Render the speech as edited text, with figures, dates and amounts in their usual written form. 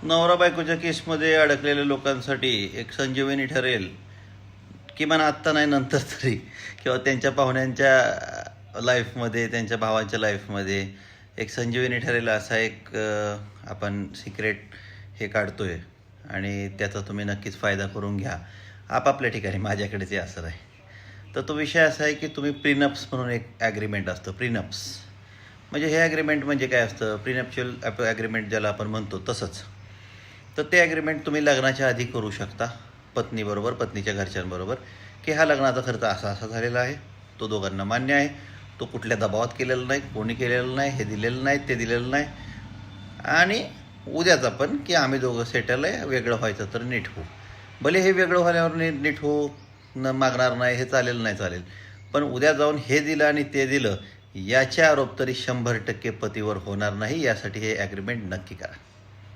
नवरा बायकोच्या केसमध्ये अडकलेल्या लोकांसाठी एक संजीवनी ठरेल, किमान आत्ता नाही नंतर तरी, किंवा त्यांच्या पाहुण्यांच्या लाईफमध्ये, त्यांच्या भावांच्या लाईफमध्ये एक संजीवनी ठरेल असा एक आपण सिक्रेट हे काढतोय आणि त्याचा तुम्ही नक्कीच फायदा करून घ्या आपापल्या ठिकाणी. माझ्याकडे ते असं आहे. तर तो विषय असा आहे की तुम्ही प्रीनप्स म्हणून एक ॲग्रीमेंट असतं. प्रीनप्स म्हणजे हे ॲग्रीमेंट म्हणजे काय असतं, प्रीनप्च्युअल ॲग्रीमेंट ज्याला आपण म्हणतो तसंच. तर ते ॲग्रीमेंट तुम्ही लग्नाच्या आधी करू शकता पत्नीबरोबर, पत्नीच्या घरच्यांबरोबर, की हा लग्नाचा खर्च असा असा झालेला आहे, तो दोघांना मान्य आहे, तो कुठल्या दबावात केलेला नाही, कोणी केलेलं नाही, हे दिलेलं नाही, ते दिलेलं नाही, आणि उद्याचा पण की आम्ही दोघं सेटल आहे, वेगळं व्हायचं तर नीट होऊ. भले हे वेगळं झाल्यावर नीट हो न मागणार नाही, हे चालेल नाही चालेल, पण उद्या जाऊन हे दिलं आणि ते दिलं याचे आरोप तरी 100% पतीवर होणार नाही. यासाठी हे ॲग्रीमेंट नक्की करा.